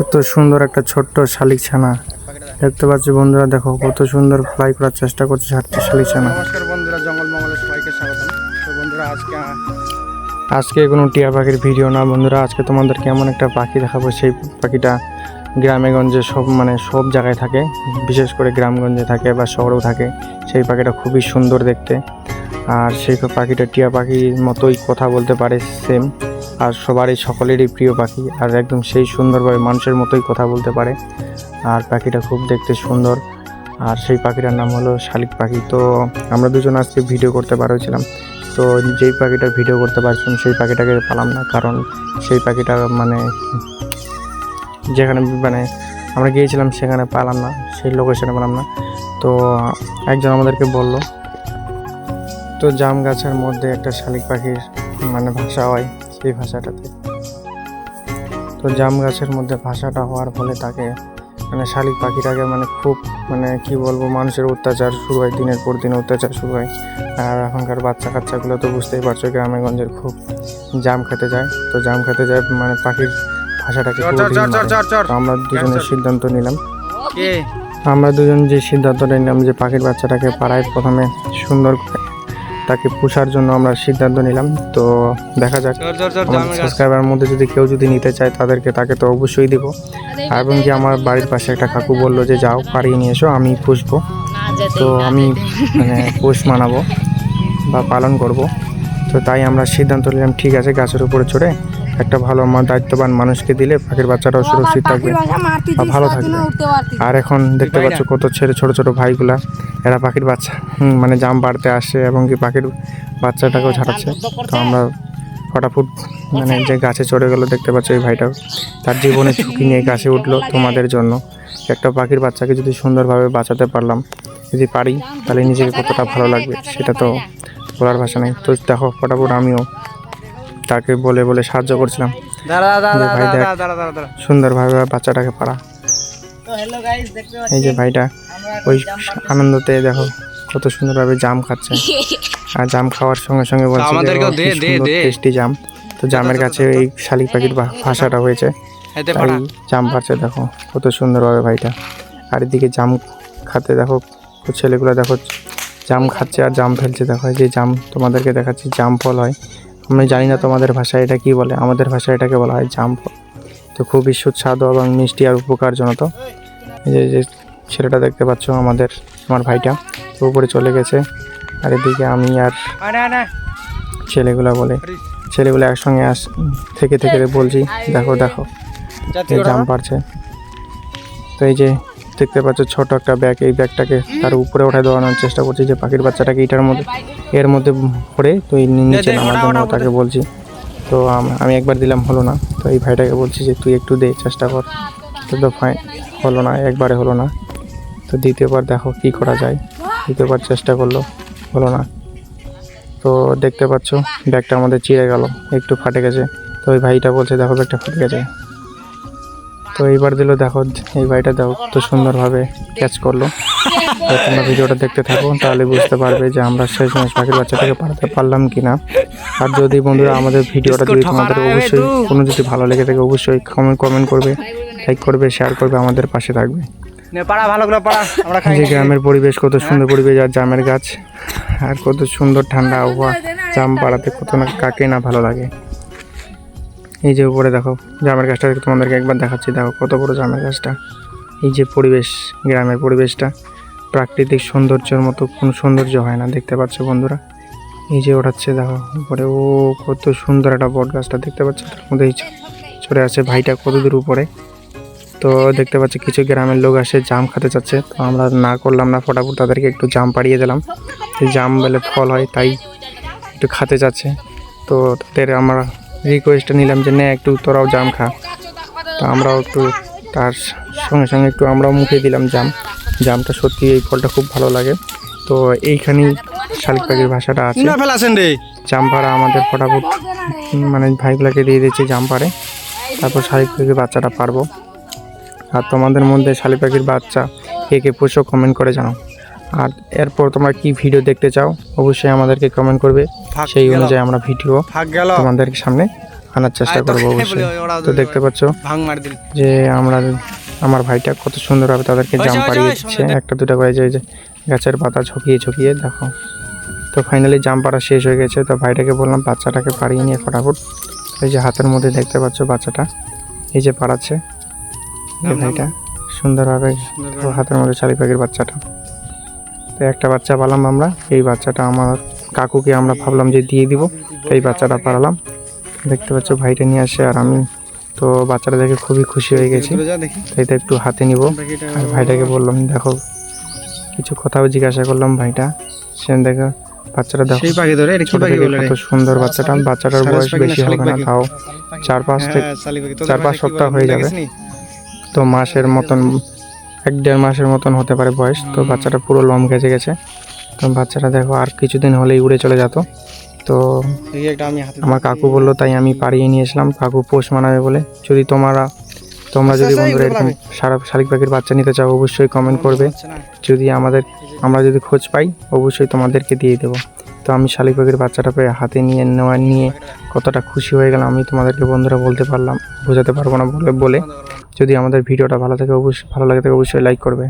কত সুন্দর একটা ছোট্ট শালিক ছানা দেখতে পাচ্ছি বন্ধুরা। দেখো কত সুন্দর ফ্লাই করার চেষ্টা করছে শালিক ছানা। নমস্কার বন্ধুরা, জঙ্গল মঙ্গলে সবাইকে স্বাগতম। তো বন্ধুরা আজকে কোনো টিয়া পাখির ভিডিও না বন্ধুরা, আজকে তোমাদেরকে এমন একটা পাখি দেখাবো। সেই পাখিটা গ্রামেগঞ্জে সব জায়গায় থাকে, বিশেষ করে গ্রামগঞ্জে থাকে বা শহরেও থাকে। সেই পাখিটা খুবই সুন্দর দেখতে, আর সেই পাখিটা টিয়া পাখির মতোই কথা বলতে পারে সেম, আর সকলেরই প্রিয় পাখি, আর একদম সেই সুন্দরভাবে মানুষের মতোই কথা বলতে পারে। আর পাখিটা খুব দেখতে সুন্দর, আর সেই পাখিটার নাম হলো শালিক পাখি। তো আমরা দুজন আজকে ভিডিও করতে পারছিলাম, তো যেই পাখিটার ভিডিও করতে পারছিলাম সেই পাখিটাকে পেলাম না, কারণ সেই পাখিটা যেখানে আমরা গিয়েছিলাম সেখানে পেলাম না, সেই লোকেশনে পেলাম না। তো একজন আমাদেরকে বলল, তো জাম গাছের মধ্যে একটা শালিক পাখির ভাষা হয়, সেই ভাষাটাতে। তো জাম গাছের মধ্যে ভাষাটা হওয়ার ফলে তাকে শালিক পাখিটাকে খুব কি বলবো, মানুষের অত্যাচার শুরু হয়, দিনের পর দিন অত্যাচার শুরু হয়। আর এখনকার বাচ্চা কাচ্চাগুলো তো বুঝতেই পারছো, গ্রামেগঞ্জের খুব জাম খেতে যায়। তো জাম খেতে যায় পাখির ভাষাটাকে আমরা দুজনের সিদ্ধান্ত নিলাম, যে সিদ্ধান্তটা নিলাম যে পাখির বাচ্চাটাকে পাড়ায় প্রথমে সুন্দর করে তাকে পোষার জন্য আমরা সিদ্ধান্ত নিলাম। তো দেখা যাক, আমাদের সাবস্ক্রাইবারের মধ্যে কেউ যদি নিতে চায় তাকে তো অবশ্যই দিব। এবং যে আমার বাড়ির পাশে একটা কাকু বললো যে যাও পাড়িয়ে নিয়ে এসো, আমি পুষবো। তো আমি পোষ মানাবো বা পালন করব। তো তাই আমরা সিদ্ধান্ত নিলাম, ঠিক আছে, গাছের উপরে চড়ে একটা ভালো দায়িত্ববান মানুষকে দিলে পাখির বাচ্চাটাও সুরক্ষিত থাকবে বা ভালো থাকবে। আর এখন দেখতে পাচ্ছ কত ছোট ছোট ভাইগুলা, এরা পাখির বাচ্চা জাম পাড়তে আসে এবং কি পাখির বাচ্চাটাকেও ছাড়াচ্ছে। তো আমরা ফটাফট যে গাছে চড়ে গেল, দেখতে পাচ্ছ এই ভাইটাও তার জীবনে ঝুঁকি নিয়ে গাছে উঠলো তোমাদের জন্য। একটা পাখির বাচ্চাকে যদি সুন্দরভাবে বাঁচাতে পারলাম, যদি পারি, তাহলে নিজেকে কতটা ভালো লাগবে সেটা তো বলার ভাষা নেই। তো দেখো ফটাফট আমিও তাকে বলে বলে সাহায্য করছিলাম, ভাই দেখ সুন্দরভাবে বাচ্চাটাকে পাড়া। এই যে ভাইটা ওই আনন্দতে দেখো কত সুন্দরভাবে জাম খাচ্ছে, আর জাম খাওয়ার সঙ্গে সঙ্গে বলছে টেস্টি জাম। তো জামের কাছে এই শালিক পাখির ভাষাটা হয়েছে, তাই জাম পাচ্ছে। দেখো কত সুন্দরভাবে ভাইটা, আর এদিকে জাম খাতে দেখো ছেলেগুলো দেখো জাম খাচ্ছে আর জাম ফেলছে। দেখো যে জাম তোমাদেরকে দেখাচ্ছি, জাম ফল হয়। আমি জানি না তোমাদের ভাষায় এটা কি বলে, আমাদের ভাষায় এটাকে বলা হয় জাম ফল। তো খুবই সুস্বাদু এবং মিষ্টি আর উপকারজনক। এই যে ছেলেটা দেখতে পাচ্ছ আমার ভাইটা তো উপরে চলে গেছে, আর এদিকে আমি আর ছেলেগুলো একসঙ্গে থেকে বলছি দেখো দেখো জাম পারছে। তো এই যে দেখতে পাচ্ছ ছোট একটা ব্যাগ, এই ব্যাগটাকে তার উপরে উঠে দেওয়ানোর চেষ্টা করছি, যে পাখির বাচ্চাটাকে এর মধ্যে ভরে তো নিচে নামার জন্য তাকে বলছি। তো আমি একবার দিলাম, হলো না। তো এই ভাইটাকে বলছি যে তুই একটু দে, চেষ্টা কর। তো ফাইন, হলো না, একবারে হলো না। তো দ্বিতীয়বার দেখো কি করা যায়, দ্বিতীয়বার চেষ্টা করলো, হলো না। তো দেখতে পাচ্ছ ব্যাগটা আমাদের চিড়ে গেল, একটু ফাটে গেছে। তো ওই ভাইটা বলছে দেখো ব্যাগটা ফাটে গেছে। তো এইবার দিল, দেখো এই ভাইটা দেখো তো সুন্দরভাবে ক্যাচ করলো। তো তোমরা ভিডিওটা দেখতে থাকো, তাহলে বুঝতে পারবে যে আমরা সেই সময় পাখির বাচ্চাটাকে পাঠাতে পারলাম কিনা। আর যদি বন্ধুরা আমাদের ভিডিওটা যদি তোমাদের অবশ্যই যদি ভালো লেগে থাকে, অবশ্যই কমেন্ট করবে, লাইক করবে, শেয়ার করবে, আমাদের পাশে থাকবে। যে গ্রামের পরিবেশ, কত সুন্দর পরিবেশ, আর জামের গাছ, আর কত সুন্দর ঠান্ডা আবহাওয়া। জাম পাড়াতে কত না কাকে না ভালো লাগে। এই যে উপরে দেখো জামের গাছটা তোমাদেরকে একবার দেখাচ্ছি, দেখো কত বড় জামের গাছটা। এই যে পরিবেশ, গ্রামের পরিবেশটা প্রাকৃতিক সৌন্দর্যের মতো কোনো সৌন্দর্য হয় না, দেখতে পাচ্ছ বন্ধুরা। এই যে ওঠাচ্ছে দেখো উপরে, ও কত সুন্দর একটা বট গাছটা দেখতে পাচ্ছ, তার মধ্যে চড়ে আছে ভাইটা কত দূর উপরে। তো দেখতে পাচ্ছি কিছু গ্রামের লোক আসে জাম খেতে চাচ্ছে, তো আমরা না করলাম না, ফটাফট তাদেরকে একটু জাম পাড়িয়ে দিলাম। জাম বলে ফল হয়, তাই একটু খেতে চাচ্ছে। তো তাদের আমরা রিকোয়েস্টটা নিলাম যে না একটু তোরাও জাম খা। তো আমরাও একটু তার সঙ্গে সঙ্গে একটু আমরাও মুখে দিলাম জামটা। সত্যি এই ফলটা খুব ভালো লাগে। তো এইখানেই শালিক পাখির ভাষাটা আছে, জাম পাড়া। আমাদের ফটাফট ভাইগুলাকে দিয়ে দিচ্ছি জাম পাড়ে, তারপর শালিক পাখির বাচ্চাটা পারবো। আর তোমাদের মধ্যে শালিক পাখির বাচ্চা কে পোষো, কমেন্ট করে জানাও। আর এরপর তোমরা কি ভিডিও দেখতে চাও অবশ্যই আমাদেরকে কমেন্ট করবে, সেই অনুযায়ী আমরা ভিডিও তোমাদের সামনে আনার চেষ্টা করবো অবশ্যই। তো দেখতে পাচ্ছ ভাঙ মার দিল যে আমার ভাইটা কত সুন্দরভাবে তাদেরকে জাম পাড়িয়ে দিচ্ছে, একটা দুটো করে যে গাছের পাতা ঝকিয়ে ঝকিয়ে দেখো। তো ফাইনালি জাম পাড়া শেষ হয়ে গেছে। তো ভাইটাকে বললাম বাচ্চাটাকে পাড়িয়ে নিয়ে ফটাফট। এই যে হাতের মধ্যে দেখতে পাচ্ছ বাচ্চাটা এই যে পাড়াচ্ছে এই ভাইটা সুন্দরভাবে, হাতের মধ্যে শালিক পাখির বাচ্চাটা। তো একটা বাচ্চা পালাম আমরা, এই বাচ্চাটা আমার কাকুকে আমরা ভাবলাম যে দিয়ে দিব, এই বাচ্চাটা পাড়ালাম। দেখতে পাচ্ছ ভাইটা নিয়ে আসে আর আমি তো বাচ্চাটা দেখে খুবই খুশি হয়ে গেছি। যা দেখি তাই তো একটু হাতে নিব আর ভাইটাকে বললাম দেখো, কিছু কথাও জিজ্ঞাসা করলাম ভাইটা। সে দেখো বাচ্চাটা দেখো সেই পাখি ধরে এটা কি ছোট পাখি থেকে বলে রে? কত সুন্দর বাচ্চাটা। বাচ্চাটার সারস বয়স পাখি না বেশি শালিক হবে না, পাখি? তাও 4-5 থেকে হ্যাঁ, শালিক পাখি। তোদের 4-5 বাড়ি কি সপ্তাহ বলে? হয়ে যাবে। দেখিসনি? তো মাসের মতন 1-1.5 মাসের মতন হতে পারে বয়স। তো বাচ্চাটা পুরো লোম গেছে গেছে। তো বাচ্চাটা দেখো আর কিছুদিন হলেই উড়ে চলে যেত। তো এই একটা আমি হাতে আমার কাকু বললো তাই আমি পাড়িয়ে নিয়ে এসলাম, কাকু পোষ মানাবে বলে। যদি তোমরা যদি বন্ধুরা এরকম শালিক পাখির বাচ্চা নিতে চাও অবশ্যই কমেন্ট করবে। হচ্ছে না। যদি আমরা যদি খোঁজ পাই অবশ্যই তোমাদেরকে দিয়ে দেবো। তো আমি শালিক পাখির বাচ্চাটা পেয়ে হাতে নিয়ে কতটা খুশি হয়ে গেলাম আমি তোমাদেরকে বন্ধুরা বোঝাতে পারবো না বলে। যদি আমাদের ভিডিওটা ভালো লাগে অবশ্যই লাইক করবে।